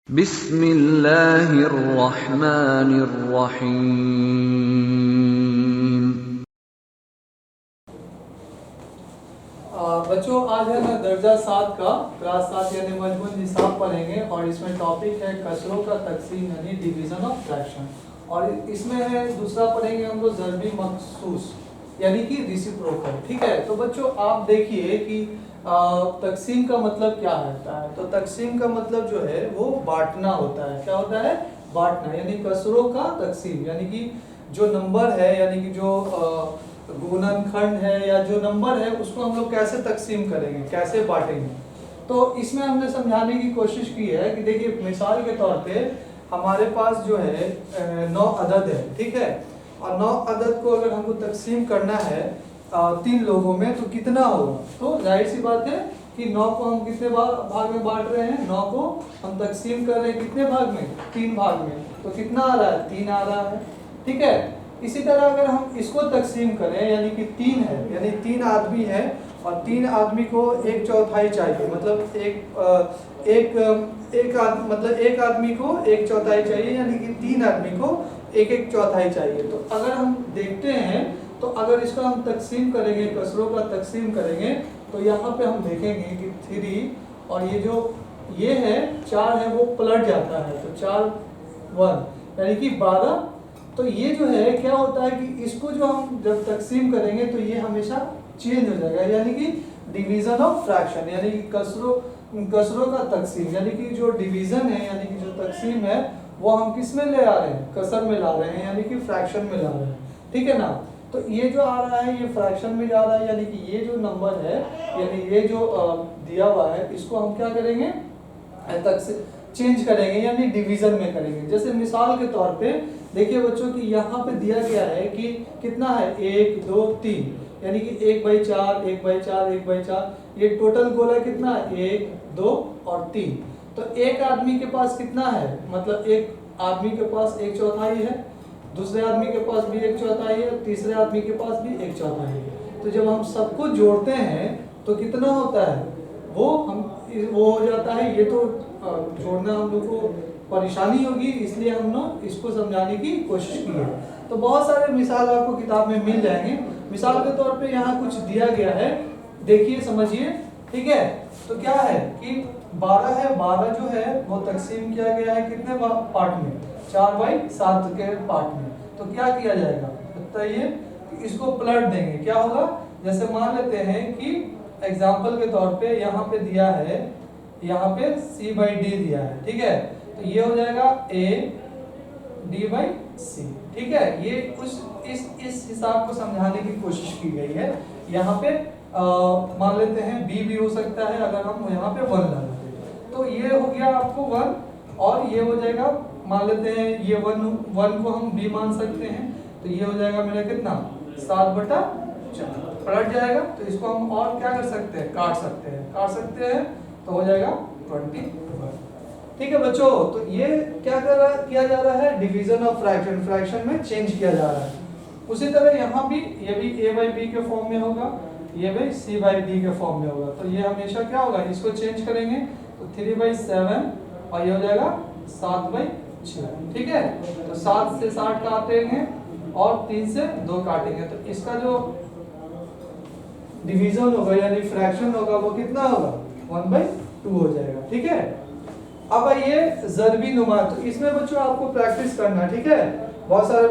बिस्मिल्लाहिर्रहमानिर्रहीम। बच्चों आज है ना दर्जा 7 का क्लास 7 यानी मजमून निसाब पढ़ेंगे और इसमें टॉपिक है कसरों का तकसीम यानी डिवीजन ऑफ फ्रैक्शन। और इसमें है दूसरा पढ़ेंगे हम लोग ज़रबी मखसूस यानी कि रिसिप्रोकल। ठीक है, तो बच्चों आप देखिए कि तकसीम का मतलब क्या होता है। तो तकसीम का मतलब जो है वो बांटना होता है। क्या होता है? बांटना, यानी कसरों का तकसीम यानी कि जो नंबर है यानी कि जो गुणनखंड है या जो नंबर है उसको हम लोग कैसे तकसीम करेंगे, कैसे बांटेंगे। तो इसमें हमने समझाने की कोशिश की है कि देखिए मिसाल के तौर पे हमारे पास जो है 9 अदद है। ठीक है, और 9 अदद को अगर हमको तकसीम करना है 3 लोगों में तो कितना होगा। तो जाहिर सी बात है कि 9 को हम कितने भाग में बांट रहे हैं। 9 को हम तकसीम कर रहे हैं कितने भाग में? 3 भाग में। तो कितना आ रहा है? 3 आ रहा है। ठीक है, इसी तरह अगर हम इसको तकसीम करें यानी कि 3 है, यानी 3 आदमी है और 3 आदमी को 1/4 चाहिए, मतलब एक आदमी को 1/4 चाहिए, यानी कि 3 आदमी को 1/4 चाहिए। तो अगर हम देखते हैं तो अगर इसका हम तकसीम करेंगे, कसरों का तकसीम करेंगे तो यहाँ पे हम देखेंगे कि 3 और ये जो ये है 4 है वो पलट जाता है। तो 4 1 यानी कि 12। तो ये जो है क्या होता है कि इसको जो हम जब तकसीम करेंगे तो ये हमेशा चेंज हो जाएगा, यानी कि डिवीजन ऑफ फ्रैक्शन यानी कि कसरों का तकसीम यानी कि जो डिवीजन है यानी कि जो तकसीम है वो हम किस में ले आ रहे हैं? कसर में ला रहे हैं, यानी कि फ्रैक्शन में ला रहे हैं। ठीक है ना। तो ये जो आ रहा है ये फ्रैक्शन में जा रहा है, यानी कि ये जो नंबर है यानी ये जो दिया हुआ है इसको हम क्या करेंगे? चेंज करेंगे यानी डिवीजन में करेंगे। जैसे मिसाल के तौर पे देखिए बच्चों कि यहाँ पे दिया गया है कि कितना है 1 2 3 यानी कि 1/4 1/4 1/4 ये टोटल गोला कितना है 1 2 और 3। तो एक आदमी के पास कितना है? मतलब एक आदमी के पास 1/4 है, दूसरे आदमी के पास भी 1/4 है, तीसरे आदमी के पास भी 1/4 है। तो जब हम सबको जोड़ते हैं तो कितना होता है? वो हो जाता है। ये तो जोड़ना हम लोग को परेशानी होगी, इसलिए हम लोग इसको समझाने की कोशिश की है। तो बहुत सारे मिसाल आपको किताब में मिल जाएंगे। मिसाल के तौर पे यहाँ कुछ दिया गया है, देखिए समझिए। ठीक है, तो क्या है कि 12 है, 12 जो है वो तकसीम किया गया है कितने पार्ट में? 4/7 के पार्ट में। तो क्या किया जाएगा बताइए? इसको पलट देंगे, क्या होगा? जैसे मान लेते हैं कि एग्जाम्पल के तौर पे यहाँ पे दिया है, यहाँ पे C/D दिया है। ठीक है, तो ये हो जाएगा AD/C। ठीक है, ये इस हिसाब को समझाने की कोशिश की गई है। यहाँ पे मान लेते हैं B भी हो सकता है अगर हम यहाँ पे 1 लगाते हैं। तो ये हो गया आपको 1 और ये हो जाएगा, मान लेते हैं ये 1 को हम B मान सकते हैं। तो ये हो जाएगा मेरा कितना? 7/4 पलट जाएगा। तो इसको हम और क्या कर सकते हैं? काट सकते हैं तो हो जाएगा 21। ठीक है बच्चों, तो ये क्या किया जा रहा है? डिवीजन ऑफ फ्रैक्शन में चेंज किया जा रहा है। उसी तरह यहाँ भी ये भी A/B के फॉर्म में होगा, ये भी C/D के फॉर्म में होगा। तो ये हमेशा क्या होगा? इसको चेंज करेंगे तो 3/7 और ये हो जाएगा 7/6। ठीक है, तो 7 से 60 काटेंगे और 3 से 2 काटेंगे। तो इसका जो डिवीजन होगा यानी फ्रैक्शन होगा वो कितना होगा? 1/2 हो जाएगा। ठीक है, अब ये ज़रबी नुमा, तो इसमें बच्चों आपको प्रैक्टिस करना है। ठीक है, बहुत सारे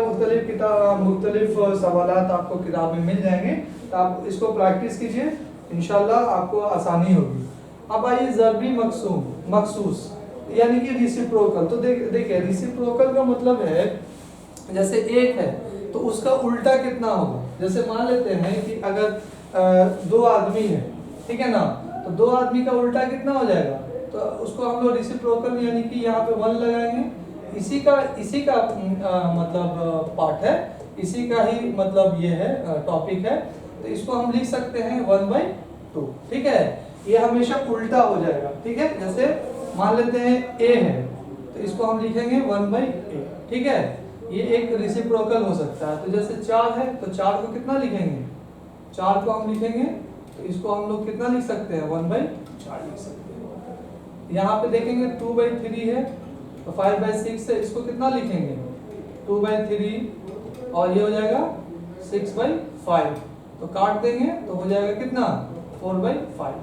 मुख्तलिफ सवालात आपको किताब में मिल जाएंगे, तो आप इसको प्रैक्टिस कीजिए, इंशाल्लाह आपको आसानी होगी। अब आइए ज़रबी मखसूस यानी कि रिसिप्रोकल। तो देखिए रिसिप्रोकल का मतलब है जैसे 1 है तो उसका उल्टा कितना होगा। जैसे मान लेते हैं कि अगर 2 आदमी है, ठीक है ना, तो 2 आदमी का उल्टा कितना हो जाएगा? तो उसको हम लोग रिसिप्रोकल यानी कि यहाँ पे 1 लगाएंगे। इसी का मतलब पार्ट है, इसी का ही मतलब ये है टॉपिक है। तो इसको हम लिख सकते हैं 1/2। ठीक है, ये हमेशा उल्टा हो जाएगा। ठीक है, जैसे मान लेते हैं A है तो इसको हम लिखेंगे 1/8। ठीक है, ये एक रिसिप्रोकल हो सकता है। तो जैसे 4 है तो 4 को कितना लिखेंगे? 4 को हम लिखेंगे तो इसको हम लोग कितना लिख सकते हैं? 1/4 लिख सकते हैं। यहाँ पे देखेंगे 2/3 है तो 5/6 से इसको कितना लिखेंगे 2/3 और ये हो जाएगा 6/5, तो काट देंगे तो हो जाएगा कितना 4/5।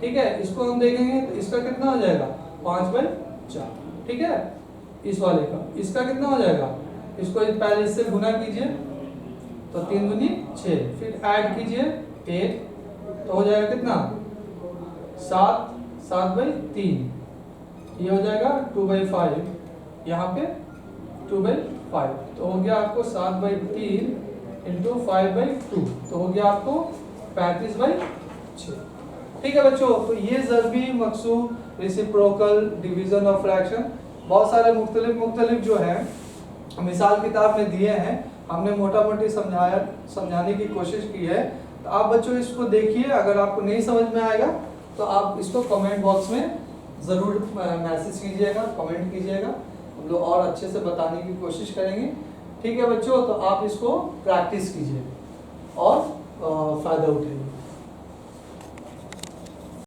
ठीक है, इसको हम देखेंगे तो इसका कितना हो जाएगा 5/4। ठीक है, इस वाले का इसका कितना हो जाएगा, इसको पहले इससे गुना कीजिए तो 3 दूनी 6, फिर ऐड कीजिए 8 तो हो जाएगा कितना 7/3, ये हो जाएगा 2/5, यहाँ पे 2/5 तो हो गया आपको 7/3 इंटू 5/2 तो हो गया आपको 35/6। ठीक है बच्चों, तो ये ज़रबी, मकसूब, रेसिप्रोकल, डिवीजन ऑफ फ्रैक्शन, बहुत सारे मुख्तलिफ जो हैं मिसाल किताब में दिए हैं, हमने मोटा मोटी समझाने की कोशिश की है। तो आप बच्चों इसको देखिए, अगर आपको नहीं समझ में आएगा तो आप इसको कमेंट बॉक्स में ज़रूर मैसेज कीजिएगा, कमेंट कीजिएगा, हम लोग और अच्छे से बताने की कोशिश करेंगे। ठीक है बच्चों, तो आप इसको प्रैक्टिस कीजिए और फ़ायदा उठाइए।